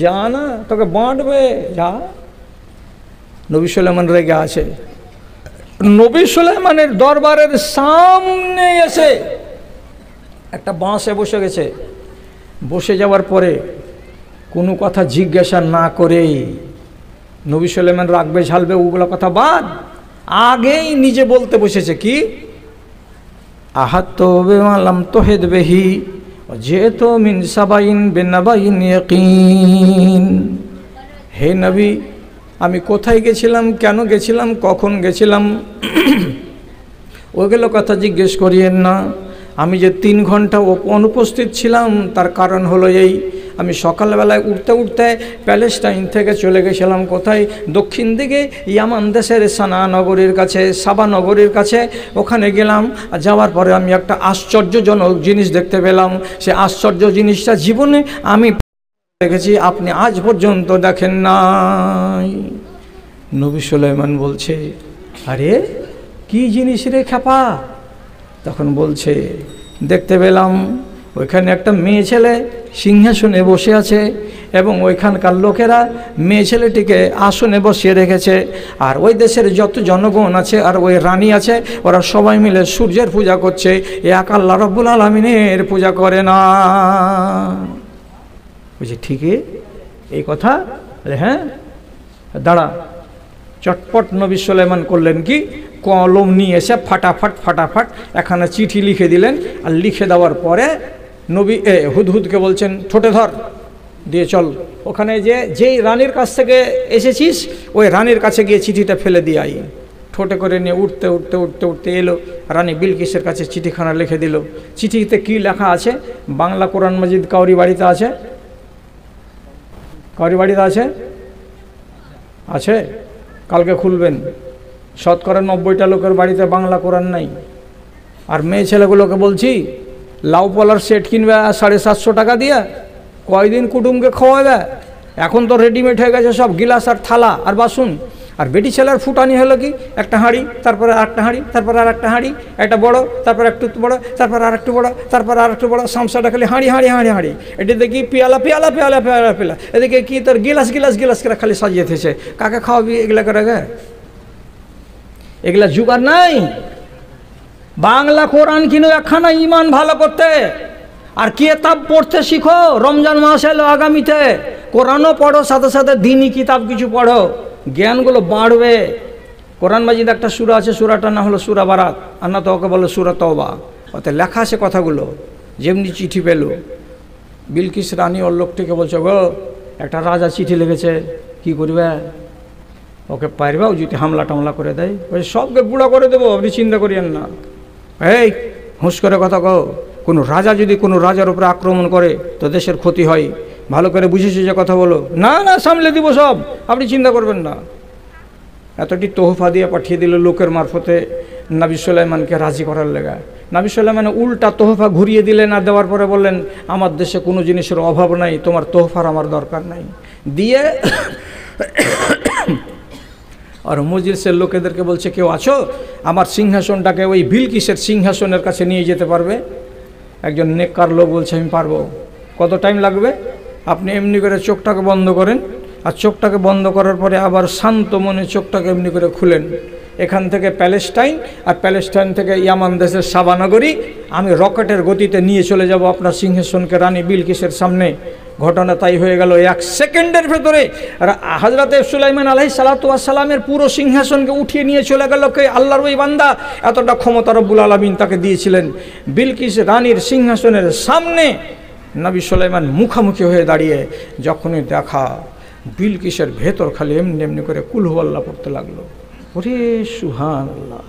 যা না, তোকে বাঁটবে, যা। নবী সুলাইমান রেগে আছে। নবী সুলাইমানের দরবারের সামনে এসে একটা বাঁশে বসে গেছে। বসে যাওয়ার পরে কোনো কথা জিজ্ঞাসা না করেই নবী সুলাইমান রাখবে ঝালবে ওগুলো কথা বাদ, আগেই নিজে বলতে বসেছে। কি? আহাত্ত বেমালাম তোহেদ বেহি যেহেতু মিন সাবাইন বেনাবাইন ইয়াকিন। হে নবী, আমি কোথায় গেছিলাম, কেন গেছিলাম, কখন গেছিলাম, ওগুলো কথা জিজ্ঞেস করিয়েন না। আমি যে 3 ঘন্টা অনুপস্থিত ছিলাম তার কারণ হলো এই, আমি সকালবেলায় উঠতে উঠতে প্যালেস্টাইন থেকে চলে গেছিলাম কোথায়, দক্ষিণ দিকে ইয়ামান দেশের সানা নগরীর কাছে, সাবা নগরীর কাছে। ওখানে গেলাম, যাওয়ার পরে আমি একটা আশ্চর্যজনক জিনিস দেখতে পেলাম। সে আশ্চর্য জিনিসটা জীবনে আমি দেখেছি, আপনি আজ পর্যন্ত দেখেন নাই। নবী সুলাইমান বলছে, আরে কি জিনিস রে খেপা? তখন বলছে, দেখতে পেলাম ওইখানে একটা মেয়ে ছেলে সিংহাসনে বসে আছে এবং ওইখানকার লোকেরা মেয়ে ছেলেটিকে আসনে বসিয়ে রেখেছে। আর ওই দেশের যত জনগণ আছে আর ওই রানী আছে, ওরা সবাই মিলে সূর্যের পূজা করছে, এক আল্লাহ রাব্বুল আলামিনের পূজা করে না। বুঝি ঠিকই এই কথা? হ্যাঁ, দাঁড়া। চটপট নবী সুলাইমান করলেন কি, কলম নিয়ে এসে ফাটাফাট এখানে চিঠি লিখে দিলেন। আর লিখে দেওয়ার পরে নবী হুদহুদকে বলছেন, ঠোঁটে ধর, দিয়ে চল ওখানে যেই রানীর কাছ থেকে এসেছিস ওই রানীর কাছে গিয়ে চিঠিটা ফেলে দিয়ে আই। ঠোঁটে করে নিয়ে উঠতে এলো, রানী বিলকিসের কাছে চিঠিখানা লিখে দিল। চিঠিতে কি লেখা আছে? বাংলা কোরআন মাজিদ কাউরি বাড়িতে আছে? কাউরি বাড়িতে আছে? আছে? কালকে খুলবেন। শতকরা 90টা লোকের বাড়িতে বাংলা কোরআন নাই। আর মেয়ে ছেলেগুলোকে বলছি, লাউ পলার সেট কিনবে 750 টাকা দিয়ে, কয়দিন কুটুমকে খাওয়াবে? এখন তো রেডিমেড হয়ে গেছে সব, গিলাস আর থালা আর বাসন। আর বেটি ছেলের ফুটানি হলো কি, একটা হাঁড়ি, তারপরে আরেকটা হাঁড়ি, তারপরে আর একটা হাঁড়ি, একটা বড়, তারপরে একটু বড়, তারপরে আর একটু বড়, তারপরে আর একটু বড়, সামসাটা খালি হাঁড়ি হাঁড়ি হাঁড়ি হাঁড়ি। এটিতে কি পেয়ালা পেয়ালা পেয়ালা পেয়ালা পেয়ালা, এদিকে কি তোর গিলাস গিলাস গিলাস করে খালি সাজিয়ে থেছে। কাকে খাওয়াবি এগুলা করে? গে এগুলা জুগার নাই। বাংলা কোরআন কিনো একখানা ইমান ভালো করতে, আর কিতাব পড়তে শিখো। রমজান মাস এলো আগামীতে, কোরআনও পড়ো, সাথে সাথে দিনই কিতাব কিছু পড়ো, জ্ঞানগুলো বাড়বে। কোরআন মাজিদ একটা সূরা আছে, সূরাটা না হলো সূরা বারাত, আর না তো ওকে বলো সূরা তওবা। ওতে লেখা আছে কথাগুলো। যেমনি চিঠি পেল, বিলকিস রানী ওর লোকটিকে বলছে, গো একটা রাজা চিঠি লিখেছে, কি করবে? ওকে পারবে ও যদি হামলা টামলা করে দেয়? ওই সবকে বুড়া করে দেবো, আপনি চিন্তা করিয়েন না। এই হুঁশ করে কথা কো, কোনো রাজা যদি কোনো রাজার উপরে আক্রমণ করে তো দেশের ক্ষতি হয়, ভালো করে বুঝেছি যে কথা বলো। না না, সামলে দিব সব, আপনি চিন্তা করবেন না। এতটি তোহফা দিয়ে পাঠিয়ে দিল লোকের মারফতে নবী সুলাইমানকে রাজি করার লেগা। নবী সুলাইমান উল্টা তোহফা ঘুরিয়ে দিলেন, আর দেওয়ার পরে বললেন, আমার দেশে কোনো জিনিসের অভাব নাই, তোমার তোহফার আমার দরকার নাই। দিয়ে আর মজলিসের লোকেদেরকে বলছে, কেউ আছো আমার সিংহাসনটাকে ওই বিলকিসের সিংহাসনের কাছে নিয়ে যেতে পারবে? একজন নেককার লোক বলছে, আমি পারবো। কত টাইম লাগবে? আপনি এমনি করে চোখটাকে বন্ধ করেন, আর চোখটাকে বন্ধ করার পরে আবার শান্ত মনে চোখটাকে এমনি করে খুলেন। এখান থেকে প্যালেস্টাইন, আর প্যালেস্টাইন থেকে ইয়ামান দেশের সাবা নগরী আমি রকেটের গতিতে নিয়ে চলে যাব আপনার সিংহাসনকে রানী বিলকিসের সামনে। ঘটনা তাই হয়ে গেল। 1 সেকেন্ডের ভেতরে হযরতে সুলাইমান আলাইহিস সালাতু ওয়াস সালামের পুরো সিংহাসনকে উঠিয়ে নিয়ে চলে গেল কে? আল্লাহর ওই বান্দা। এতটা ক্ষমতা রব্বুল আলামিন তাকে দিয়েছিলেন। বিলকিস রানীর সিংহাসনের সামনে নবী সুলাইমান মুখামুখি হয়ে দাঁড়িয়ে যখনই দেখা, বিলকিসের ভেতর খালি এমনি এমনি করে কুল হু আল্লাহ পড়তে লাগলো। ওরে সুবহানাল্লাহ,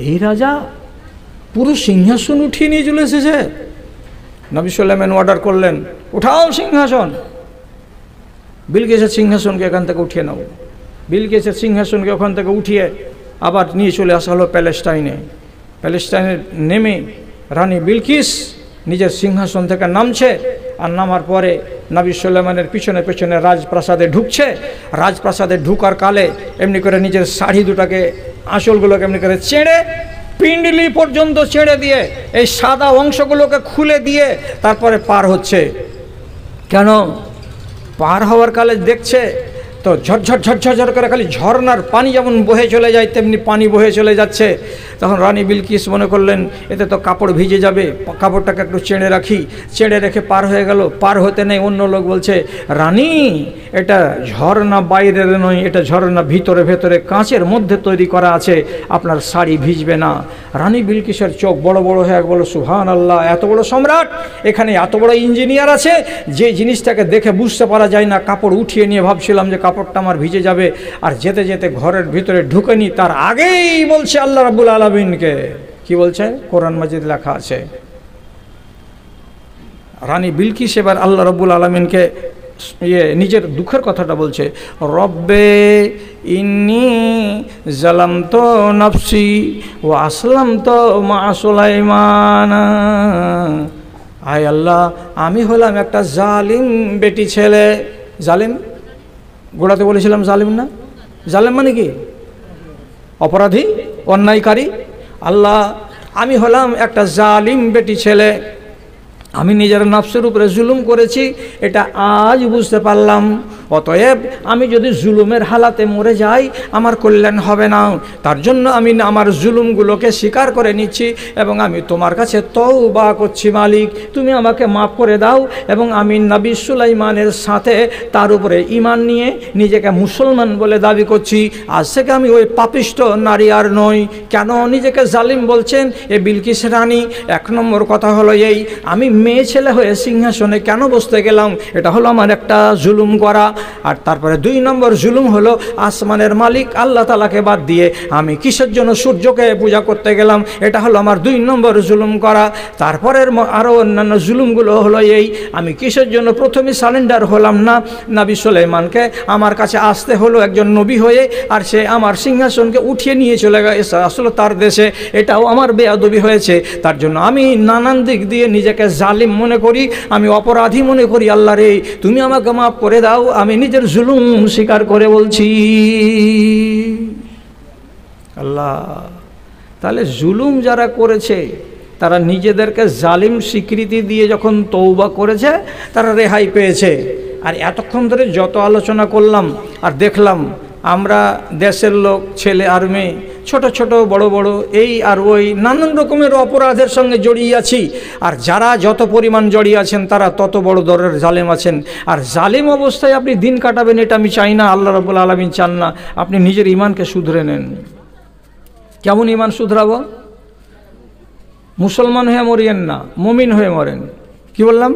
এই রাজা পুরো সিংহাসন উঠিয়ে নিয়ে চলে এসেছে। নবী সুলাইমান অর্ডার করলেন, উঠাও সিংহাসন, বিলকিসের সিংহাসনকে এখান থেকে উঠিয়ে নাও। বিলকিসের সিংহাসনকে ওখান থেকে উঠিয়ে আবার নিয়ে চলে আসা হলো প্যালেস্টাইনে। প্যালেস্টাইনে নেমে রানী বিলকিস নিজের সিংহাসন থেকে নামছে, আর নামার পরে নবী সুলাইমানের পিছনে পিছনে রাজপ্রাসাদে ঢুকছে। রাজপ্রাসাদে ঢুকার কালে এমনি করে নিজের শাড়ি দুটাকে, আঁচলগুলোকে এমনি করে ছেড়ে, পিণ্ডলি পর্যন্ত ছেড়ে দিয়ে এই সাদা অংশগুলোকে খুলে দিয়ে তারপরে পার হচ্ছে। কেন? পার হওয়ার কালে দেখছে তো ঝরঝর ঝরঝর করে খালি ঝর্নার পানি যেমন বহে চলে যায় তেমনি পানি বহে চলে যাচ্ছে। তখন রানী বিলকিস মনে করলেন, এতে তো কাপড় ভিজে যাবে, কাপড়টাকে একটু চেড়ে রাখি। চেড়ে রেখে পার হয়ে গেল। পার হতে নেই, অন্য লোক বলছে, রানী এটা ঝর্ণা বাইরের নয়, এটা ঝর্ণা ভিতরে ভেতরে কাঁচের মধ্যে তৈরি করা আছে, আপনার শাড়ি ভিজবে না। রানী বিলকিসের চোখ বড় বড় হয়ে বলো সুবহানাল্লাহ, এত বড় সম্রাট, এখানে এত বড় ইঞ্জিনিয়ার আছে যে জিনিসটাকে দেখে বুঝতে পারা যায় না। কাপড় উঠিয়ে নিয়ে ভাবছিলাম যে কাপড়টা আমার ভিজে যাবে, আর যেতে যেতে ঘরের ভিতরে ঢুকেনি, তার আগেই বলছে আল্লাহ রাব্বুল আলামিনকে, কি বলছে? কোরআন মাজিদ লেখা আছে। রানী বিলকিস এবার আল্লাহ রাব্বুল আলামিনকে নিজের দুঃখের কথাটা বলছে, রব্বে ইন্নী জালামতু নাফসি ওয়া আসলামতু মা সুলাইমান। আয় আল্লাহ, আমি হলাম একটা জালিম বেটি ছেলে। জালিম গোড়াতে বলেছিলাম জালিম না? জালিম মানে কি? অপরাধী, অন্যায়কারী। আল্লাহ, আমি হলাম একটা জালিম বেটি ছেলে, আমি নিজের নফসের উপরে জুলুম করেছি, এটা আজ বুঝতে পারলাম। অতএব আমি যদি জুলুমের হালাতে মরে যাই আমার কল্যাণ হবে না, তার জন্য আমি আমার জুলুমগুলোকে স্বীকার করে নিচ্ছি এবং আমি তোমার কাছে তওবা করছি। মালিক, তুমি আমাকে মাফ করে দাও। এবং আমি নবী সুলাইমানের সাথে তার উপরে ঈমান নিয়ে নিজেকে মুসলমান বলে দাবি করছি। আজ থেকে আমি ওই পাপিষ্ঠ নারী আর নই। কেন নিজেকে জালিম বলছেন এ বিলকিস রানী? এক নম্বর কথা হলো এই, আমি মেয়ে ছেলে হয়ে সিংহাসনে কেন বসতে গেলাম? এটা হলো আমার একটা জুলুম করা। আর তারপরে 2 নম্বর জুলুম হলো আসমানের মালিক আল্লাহ তাআলাকে বাদ দিয়ে আমি কিসের জন্য সূর্যকে পূজা করতে গেলাম? এটা হলো আমার 2 নম্বর জুলুম করা। তারপরের আরও অন্যান্য জুলুমগুলো হলো এই, আমি কিসের জন্য প্রথমে সারেন্ডার হলাম না নবী সুলাইমানকে? আমার কাছে আসতে হলো একজন নবী হয়ে, আর সে আমার সিংহাসনকে উঠিয়ে নিয়ে চলে গেছে আসলে তার দেশে। এটাও আমার বেয়াদবি হয়েছে। তার জন্য আমি নানান দিক দিয়ে নিজেকে জালিম মনে করি, আমি অপরাধী মনে করি। আল্লাহ রে, তুমি আমাকে মাফ করে দাও, আমি নিজের জুলুম স্বীকার করে বলছি। আল্লাহ, তাহলে জুলুম যারা করেছে তারা নিজেদেরকে জালিম স্বীকৃতি দিয়ে যখন তওবা করেছে তারা রেহাই পেয়েছে। আর এতক্ষণ ধরে যত আলোচনা করলাম আর দেখলাম, আমরা দেশের লোক, ছেলে আর মেয়ে, ছোট ছোট বড় বড় এই আর ওই নানান রকমের অপরাধের সঙ্গে জড়িয়ে আছি। আর যারা যত পরিমাণ জড়িয়ে আছেন তারা তত বড় দরের জালেম আছেন। আর জালিম অবস্থায় আপনি দিন কাটাবেন এটা আমি চাই না, আল্লাহ রাব্বুল আলামিন চান না। আপনি নিজের ঈমানকে শুধরে নেন। কেমন ঈমান শুধরাবো? মুসলমান হয়ে মরিয়েন না, মুমিন হয়ে মরেন। কি বললাম?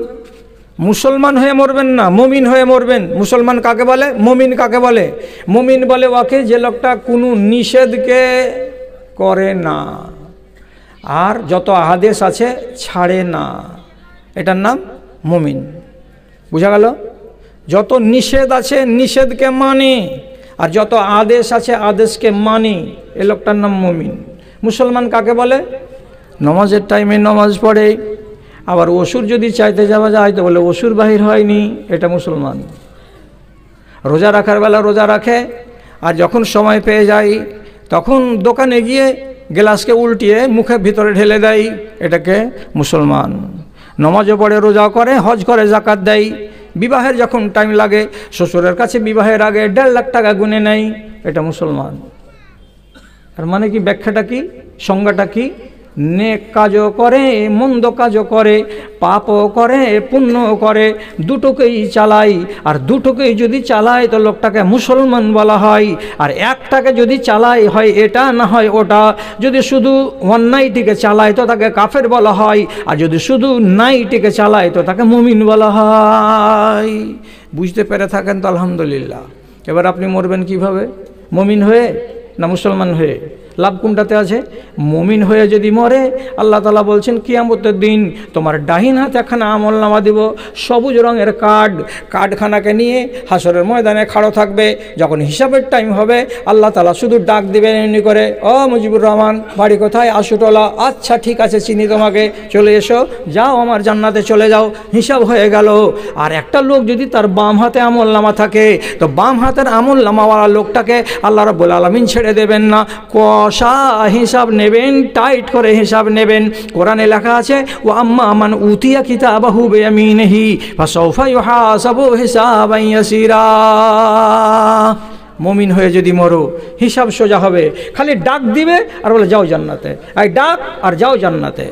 মুসলমান হয়ে মরবেন না, মুমিন হয়ে মরবেন। মুসলমান কাকে বলে? মুমিন কাকে বলে? মুমিন বলে ওকে যে লোকটা কোনো নিষেধকে করে না আর যত আদেশ আছে ছাড়ে না, এটার নাম মুমিন। বুঝা গেল? যত নিষেধ আছে নিষেধকে মানে, আর যত আদেশ আছে আদেশকে মানে, এ লোকটার নাম মুমিন। মুসলমান কাকে বলে? নমাজের টাইমে নমাজ পড়ে, আবার অসুর যদি চাইতে যাওয়া যায় তো বলে অসুর বাহির হয়নি, এটা মুসলমান। রোজা রাখার বেলা রোজা রাখে, আর যখন সময় পেয়ে যায় তখন দোকানে গিয়ে গ্লাসকে উল্টিয়ে মুখের ভিতরে ঢেলে দেয়, এটাকে মুসলমান। নমাজও পড়ে, রোজা করে, হজ করে, জাকাত দেয়। বিবাহের যখন টাইম লাগে শ্বশুরের কাছে বিবাহের আগে 1.5 লাখ টাকা গুনে নেয়, এটা মুসলমান। আর মানে কি? ব্যাখ্যাটা কি? সংজ্ঞাটা কি? নেক কাজও করে, মন্দ কাজও করে, পাপও করে, পুণ্যও করে, দুটোকেই চালাই। আর দুটোকেই যদি চালায় তো লোকটাকে মুসলমান বলা হয়। আর একটাকে যদি চালায় হয় এটা, না হয় ওটা। যদি শুধু অন্যায়টিকে চালায় তো তাকে কাফের বলা হয়, আর যদি শুধু ন্যায়টিকে চালায় তো তাকে মুমিন বলা হয়। বুঝতে পেরে থাকেন তো আলহামদুলিল্লাহ। এবার আপনি মরবেন কিভাবে? মুমিন হয়ে না মুসলমান হয়ে? লাভ কোনটাতে আছে? মুমিন হয়ে যদি মরে, আল্লাহ তাআলা বলছেন কিয়ামতের দিন তোমার ডাহিন হাতে একখানা আমলনামা দিব, সবুজ রঙের কার্ডখানাকে নিয়ে হাসরের ময়দানে খাড়ো থাকবে। যখন হিসাবের টাইম হবে আল্লাহ তাআলা শুধু ডাক দিবেন এমনি করে, ও মুজিবুর রহমান, বাড়ি কোথায়? আশুটোলা। আচ্ছা ঠিক আছে, চিনি তোমাকে, চলে এসো, যাও আমার জান্নাতে চলে যাও। হিসাব হয়ে গেল। আর একটা লোক যদি তার বাম হাতে আমলনামা থাকে তো বাম হাতের আমলনামাওয়ালা লোকটাকে আল্লাহ রাব্বুল আলামিন ছেড়ে দেবেন না, কষা হিসাব নেবেন, টাইট করে হিসাব নেবেন। কোরআনে লেখা আছে, ও আম্মা মান উতিয়া কিতাবাহু বিয়ামিনিহি ফাসাউফা ইউহাসাবু হিসাবান ইয়াসিরা। মুমিন হয়ে যদি মরো হিসাব সোজা হবে, খালি ডাক দিবে আর বলে যাও জান্নাতে, এই ডাক আর যাও জান্নাতে।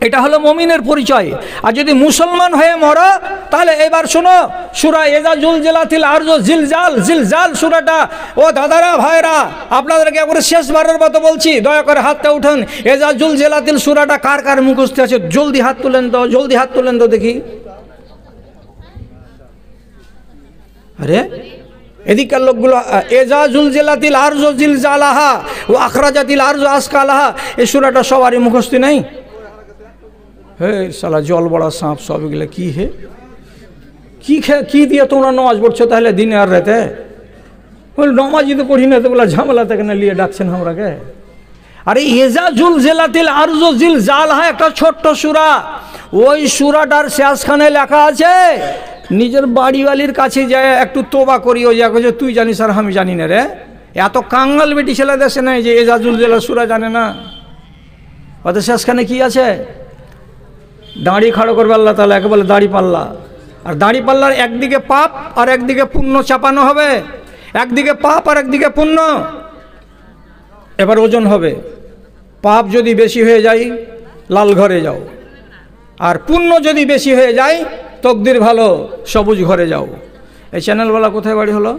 এটা হলো মুমিনের পরিচয়। আর যদি মুসলমান হয়ে মরো তাহলে এবার শোনো সূরা ইযা জুলজিলাতিল আরজু জিলজাল, জিলজাল সূরাটা। ও দাদারা ভাইরা, আপনাদেরকে একবারে শেষবারের মতো বলছি, দয়া করে হাতটা উঠান। ইযা জুলজিলাতিল সূরাটা কার কার মুখস্থ আছে? জলদি হাত তুলেন তো, জলদি হাত তুলেন তো দেখি। আরে এদিকের লোকগুলো ইযা জুলজিলাতিল আরজু জিলজালাহা ওয়া আখরাজাতিল আরজু আসকালাহা, এই সূরাটা সবারই মুখস্থ নেই। হে শালা জল বড়া সাঁপ সব এগুলো কি হে, কি দিয়ে তোমরা নামাজ পড়ছো তাহলে দিনে আর রাতে? বল নামাজই তো পড়ি না, তো বলা ঝামেলা থেকে না নিয়ে ডাকছেন আমরাকে। আরে ইযা জুলজিলাতিল আরজু জিলজালাহা একটা ছোট্ট সূরা, ওই সূরাটার শেষখানে লেখা আছে নিজের বাড়িওয়ালির কাছে যায় একটু তোবা করি, ও যা যে তুই জানিস আর আমি জানি না রে। এত কাঙ্গাল বেটি ছেলে দেশে নাই যে ইযা জুলজিলাতিল সূরা জানে না। ওদের শেষখানে কি আছে? দাড়ি খাড়ো করবে আল্লাহ তাআলা, একে বলে দাড়ি পাল্লা। আর দাড়ি পাল্লার একদিকে পাপ আর একদিকে পুণ্য চাপানো হবে, একদিকে পাপ আর একদিকে পুণ্য। এবার ওজন হবে, পাপ যদি বেশি হয়ে যায় লাল ঘরে যাও, আর পুণ্য যদি বেশি হয়ে যায় তকদির ভালো সবুজ ঘরে যাও। এই চ্যানেলওয়ালা কোথায় বাড়ি হলো?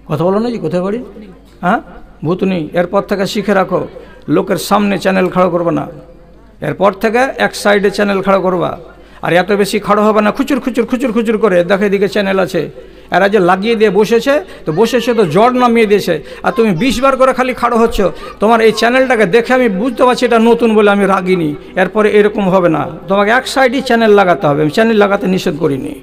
কথা বলো না জি, কোথায় বাড়ি? হ্যাঁ, ভূতনি। এরপর থেকে শিখে রাখো, লোকের সামনে চ্যানেল খাড়ো করবে না। এরপর থেকে এক সাইডে চ্যানেল খাড়ো করবা, আর এত বেশি খাড়ো হবে না খুচুর খুচুর খুচুর খুচুর করে। দেখে দিকে চ্যানেল আছে, এরা যে লাগিয়ে দিয়ে বসেছে তো জ্বর নামিয়ে দিয়েছে, আর তুমি 20 বার করে খালি খাড়ো হচ্ছ। তোমার এই চ্যানেলটাকে দেখে আমি বুঝতে পারছি এটা নতুন বলে আমি রাগিনি। এরপরে এরকম হবে না, তোমাকে এক সাইডই চ্যানেল লাগাতে হবে। আমি চ্যানেল লাগাতে নিষেধ করিনি,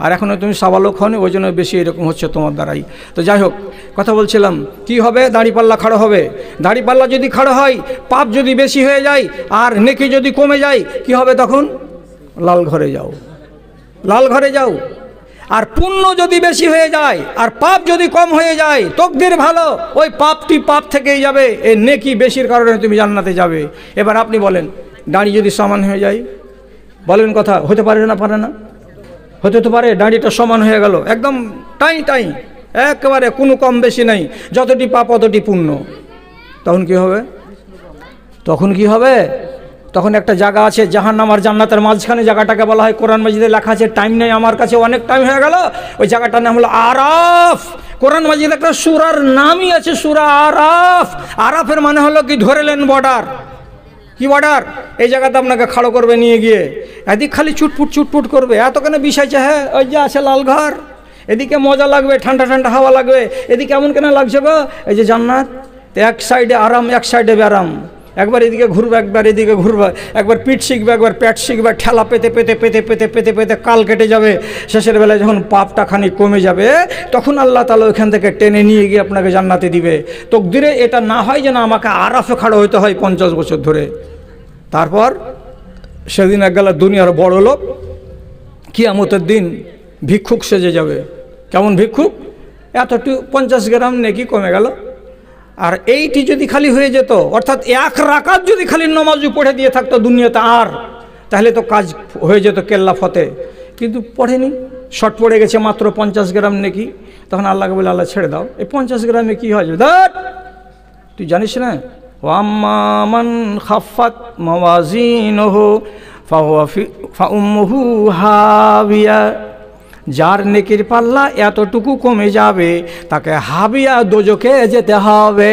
আর এখনও তুমি সাবালক হওনি, ওই জন্য বেশি এরকম হচ্ছে তোমার দ্বারাই। তো যাই হোক, কথা বলছিলাম কি হবে? দাড়িপাল্লা খাড়ো হবে। দাড়িপাল্লা যদি খাড়ো হয়, পাপ যদি বেশি হয়ে যায় আর নেকি যদি কমে যায়, কি হবে তখন? লাল ঘরে যাও, লাল ঘরে যাও। আর পুণ্য যদি বেশি হয়ে যায় আর পাপ যদি কম হয়ে যায় তকদির ভালো, ওই পাপটি পাপ থেকেই যাবে, এই নেকি বেশির কারণে তুমি জান্নাতে যাবে। এবার আপনি বলেন, দাড়ি যদি সমান হয়ে যায়, বলেন কথা, হতে পারে না? পারে না? হতে তো পারে। দাড়িটা সমান হয়ে গেল একদম টাই টাই, একেবারে কোনো কম বেশি নাই, যতটি পাপ অতটি পুণ্য। তখন কি হবে? তখন কি হবে? তখন একটা জায়গা আছে জাহান্নাম আর জান্নাতের মাঝখানে, জায়গাটাকে বলা হয়, কোরআন মাজিদে লেখা আছে, টাইম নেই আমার কাছে, অনেক টাইম হয়ে গেল। ওই জায়গাটার নাম হলো আরাফ। কোরআন মাজিদে একটা সূরার নামই আছে, সূরা আরাফ। আরাফের মানে হলো কি? ধরেলেন বর্ডার। কি বর্ডার? এই জায়গাতে আপনাকে খাড়ো করবে নিয়ে গিয়ে, এদিক খালি চুটপুট চুটপুট করবে। এত কেন বিষাইছে? হ্যাঁ, ওই যে আছে লাল ঘর, এদিকে মজা লাগবে, ঠান্ডা ঠান্ডা হাওয়া লাগবে। এদিকে এমন কেন লাগছে গো? এই যে জান্নাত, এক সাইডে আরাম, এক সাইডে ব্যারাম। একবার এদিকে ঘুরবে, একবার এদিকে ঘুরবে, একবার পিঠ শিখবে, একবার পেট শিখবে, ঠেলা পেতে পেতে পেতে পেতে পেতে পেতে কাল কেটে যাবে। শেষের বেলায় যখন পাপটা খানিক কমে যাবে, তখন আল্লাহ তাআলা ওইখান থেকে টেনে নিয়ে গিয়ে আপনাকে জান্নাতে দিবে। তকদিরে এটা না হয় যেন আমাকে আরাফে খাড়ো হইতে হয় 50 বছর ধরে। তারপর সেদিন একবেলা দুনিয়ার বড় লোক কিয়ামতের দিন ভিক্ষুক সেজে যাবে। কেমন ভিক্ষুক? এতটু 50 গ্রাম নেকি কমে গেল। আর এইটি যদি খালি হয়ে যেত, অর্থাৎ 1 রাকাত যদি খালি নামাজও পড়ে দিয়ে থাকতো দুনিয়াতে, আর তাহলে তো কাজ হয়ে যেত কেল্লা ফতে। কিন্তু পড়েনি, শর্ট পড়ে গেছে মাত্র 50 গ্রাম নেকি। তখন আল্লাহকে বলে, আল্লাহ ছেড়ে দাও, এই 50 গ্রামে কী হয়? দেখ, তুই জানিস না, ওয়াম্মা মান খাফাত মাওয়াজিনুহু ফাউম্মুহু হাবিয়া, যার নেকির পাল্লা এতটুকু কমে যাবে তাকে হাবিয়া দোজখে যেতে হবে।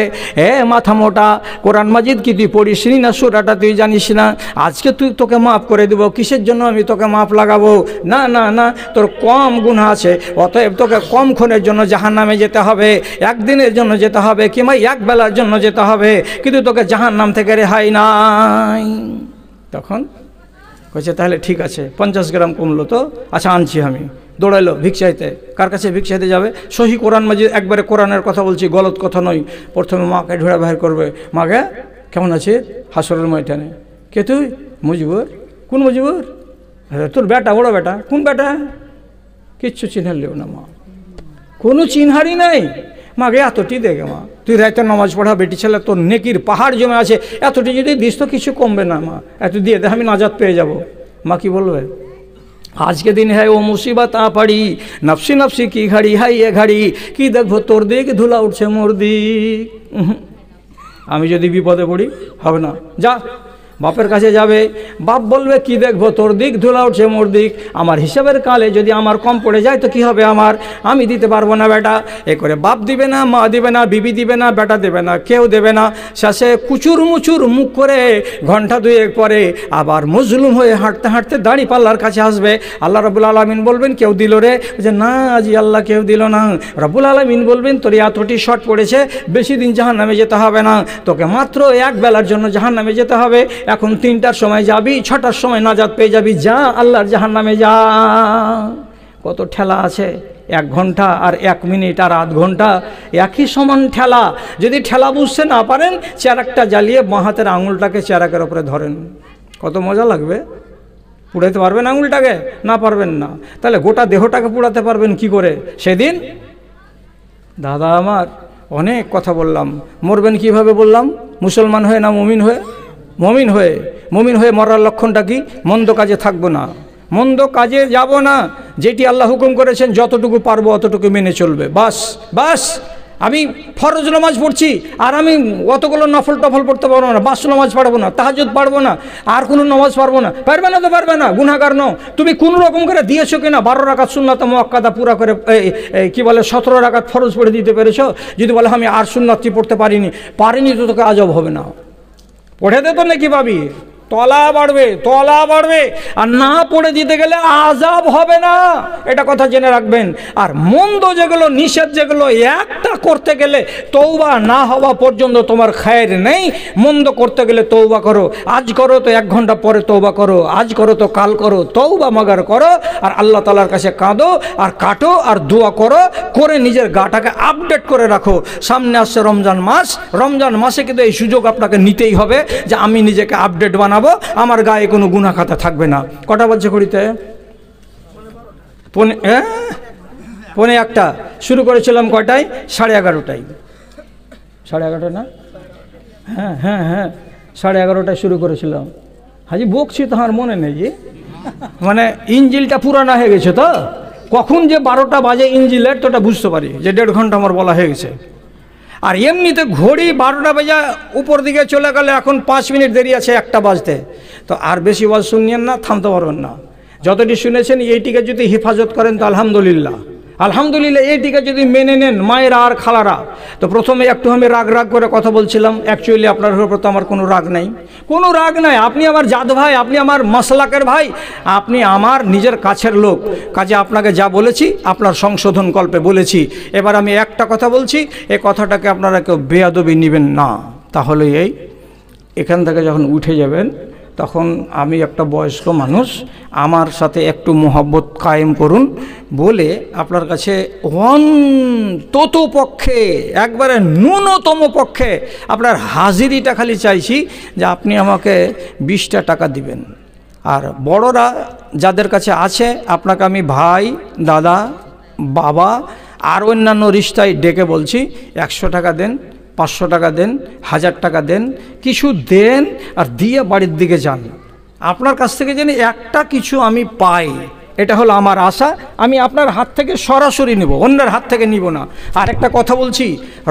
এ মাথা মোটা, কোরআন মাজিদ কি তুই পড়িস না? সূরাটা তুই জানিস না? আজকে তোকে মাফ করে দেব, কিসের জন্য আমি তোকে মাফ লাগাবো? না না না, তোর কম গুনাহ আছে, অতএব তোকে কম ক্ষণের জন্য জাহান্নামে যেতে হবে, একদিনের জন্য যেতে হবে, কিংবা এক বেলার জন্য যেতে হবে, কিন্তু তোকে জাহান্নাম থেকে রেহাই নাই। তখন কইছে, তাহলে ঠিক আছে, 50 গ্রাম কমলো তো, আচ্ছা আনছি আমি। দৌড়াইলো ভিক্ষাইতে। কার কাছে ভিক্ষাইতে যাবে? সহি কোরআন মাজিদ, একবারে কোরআনের কথা বলছি, গলত কথা নয়। প্রথমে মাকে ঢোড়া বাহির করবে, মাকে কেমন আছে হাসরের ময়দানে? কে তুই? মুজিবুর। কোন মুজিবুর? তোর বেটা, বড় বেটা। কোন বেটা? কিচ্ছু চিনহারলেও না মা, কোনো চিনহারি নাই। মাকে এতটি দেখে, মা তুই রাইতে নামাজ পড়া বেটি ছেলে, তোর নেকির পাহাড় জমে আছে, এতটি যদি দিস তো কিছু কমবে না মা, এত দিয়ে দে, আমি নাজাত পেয়ে যাব। মা কি বলবে? आज के दिन है वो मुसीबत आ पड़ी, नफसी नफसी की घड़ी है ये घड़ी, कि देखो तोर दिक धुला उठছে মোর দিক। আমি যদি বিপদে পড়ি হবে না, যা বাপের কাছে যাবে, বাপ বলবে কি দেখবো, তোর দিক ধুলা উঠছে মোর দিক, আমার হিসাবের কালে যদি আমার কম পড়ে যায় তো কি হবে, আমি দিতে পারবো না বেটা। এ করে বাপ দিবে না, মা দিবে না, বিবি দিবে না, বেটা দেবে না, কেউ দেবে না। শেষে কুচুর মুচুর মুখ করে ঘন্টা দুয়েক পরে আবার মজলুম হয়ে হাঁটতে হাঁটতে দাড়ি পাল্লার কাছে আসবে। আল্লাহ রাব্বুল আলামিন বলবেন কেউ দিল রে, যে না জি আল্লাহ কেউ দিল না। রাব্বুল আলামিন বলবেন তোর এতটি শর্ট পড়েছে, বেশি দিন জাহান্নামে যেতে হবে না, তোকে মাত্র এক বেলার জন্য জাহান্নামে যেতে হবে। এখন 3টার সময় যাবি, 6টার সময় নাজাত পেয়ে যাবি, যা আল্লাহর জাহান্নামে যা। কত ঠেলা আছে, 1 ঘন্টা আর 1 মিনিট আর আধ ঘন্টা একই সমান ঠেলা। যদি ঠেলা বুঝতে না পারেন, চেরাকটা জ্বালিয়ে বাঁ হাতের আঙুলটাকে চেরাকের ওপরে ধরেন, কত মজা লাগবে। পুড়াইতে পারবেন আঙুলটাকে? না পারবেন না, তাহলে গোটা দেহটাকে পুড়াতে পারবেন কি করে সেদিন? দাদা আমার অনেক কথা বললাম, মরবেন কিভাবে বললাম, মুসলমান হয়ে না মুমিন হয়ে? মুমিন হয়ে। মুমিন হয়ে মরার লক্ষণটা কি? মন্দ কাজে থাকবো না, মন্দ কাজে যাব না, যেটি আল্লাহ হুকুম করেছেন যতটুকু পারবো অতটুকু মেনে চলবে, বাস বাস। আমি ফরজ নামাজ পড়ছি আর আমি অতগুলো নফল টফল পড়তে পারবো না, 5 নামাজ পারবো না, তাহাজ্জুদ পারবো না, আর কোনো নামাজ পারবো না, পারবে না তো পারবে না, গুনাহগার নও। তুমি কোনো রকম করে দিয়েছো কিনা 12 রাকাত সুন্নাত মুআক্কাদা পুরা করে কি বলে 17 রাকাত ফরজ পড়ে দিতে পেরেছো? যদি বলে আমি আর সুন্নাতটি পড়তে পারিনি তো তোকে আজব হবে না, পড়ে দে তো নাকি পাবি, তলা বাড়বে, তলা বাড়বে, আর না পড়ে দিতে গেলে আযাব হবে না, এটা কথা জেনে রাখবেন। আর মন্দ যেগুলো, নিষেধ যেগুলো, একটা করতে গেলে তওবা না হওয়া পর্যন্ত তোমার খায়ের নেই। মন্দ করতে গেলে তওবা করো, আজ করো তো 1 ঘন্টা পরে তওবা করো, আজ করো তো কাল করো, তওবা মাগার করো, আর আল্লাহ তাআলার কাছে কাঁদো আর কাটো আর দোয়া করো, করে নিজের গাটাকে আপডেট করে রাখো। সামনে আসছে রমজান মাস, রমজান মাসে কিন্তু এই সুযোগ আপনাকে নিতেই হবে যে আমি নিজেকে আপডেট বানাবো, আমার গায়ে কোনো গুনাহ খাতা থাকবে না। কটা বাজছে ঘড়িতে? 11:45। শুরু করেছিলাম কয়টায়? 11:30টায়। 11:30 না? হ্যাঁ হ্যাঁ হ্যাঁ 11:30টায় শুরু করেছিলাম। হাজি বকছি তো আমার মনে নেই, যে মানে ইঞ্জিলটা পুরানা হয়ে গেছে, তো কখন যে 12টা বাজে ইঞ্জিলের তোটা বুঝতে পারি, যে 1.5 ঘন্টা আমার বলা হয়ে গেছে। আর এমনিতে ঘড়ি 12টা বাজে উপর দিকে চলে গেলে এখন 5 মিনিট দেরি আছে 1টা বাজতে। তো আর বেশি ওয়াজ শুনিয়েন না, থামতে পারবেন না। যতটি শুনেছেন এইটিকে যদি হেফাজত করেন তো আলহামদুলিল্লাহ, আলহামদুলিল্লাহ। এইটিকে যদি মেনে নেন মায়েরা আর খালারা, তো প্রথমে একটু আমি রাগ করে কথা বলছিলাম, অ্যাকচুয়ালি আপনার উপর তো আমার কোনো রাগ নাই, কোনো রাগ নাই। আপনি আমার জাত ভাই, আপনি আমার মাসলাকের ভাই, আপনি আমার নিজের কাছের লোক, কাজে আপনাকে যা বলেছি আপনার সংশোধন কল্পে বলেছি। এবার আমি একটা কথা বলছি, এই কথাটাকে আপনারা কেউ বেয়াদবি নেবেন না। তাহলে এখান থেকে যখন উঠে যাবেন তখন আমি একটা বয়স্ক মানুষ, আমার সাথে একটু মোহব্বত কায়েম করুন বলে আপনার কাছে অন্তত পক্ষে, একবারে ন্যূনতম পক্ষে আপনার হাজিরিটা খালি চাইছি, যে আপনি আমাকে 20টা টাকা দিবেন। আর বড়রা যাদের কাছে আছে আপনাকে আমি ভাই, দাদা, বাবা আর অন্যান্য রিশতায় ডেকে বলছি, 100 টাকা দেন, 500 টাকা দেন, 1000 টাকা দেন, কিছু দেন আর দিয়ে বাড়ির দিকে যান। আপনার কাছ থেকে যেন একটা কিছু আমি পাই, এটা হলো আমার আশা। আমি আপনার হাত থেকে সরাসরি নেব, অন্যের হাত থেকে নিব না। আর একটা কথা বলছি,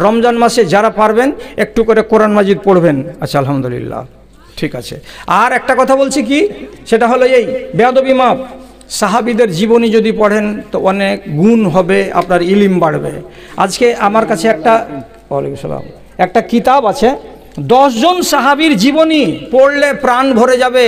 রমজান মাসে যারা পারবেন একটু করে কোরআন মাজিদ পড়বেন। আচ্ছা আলহামদুলিল্লাহ, ঠিক আছে। আর একটা কথা বলছি কি, সেটা হলো এই বেয়াদবি মাপ। সাহাবীদের জীবনী যদি পড়েন তো অনেক গুণ হবে, আপনার ইলম বাড়বে। আজকে আমার কাছে ওয়ালাইকুম সালাম, একটা কিতাব আছে, 10 জন সাহাবীর জীবনী, পড়লে প্রাণ ভরে যাবে।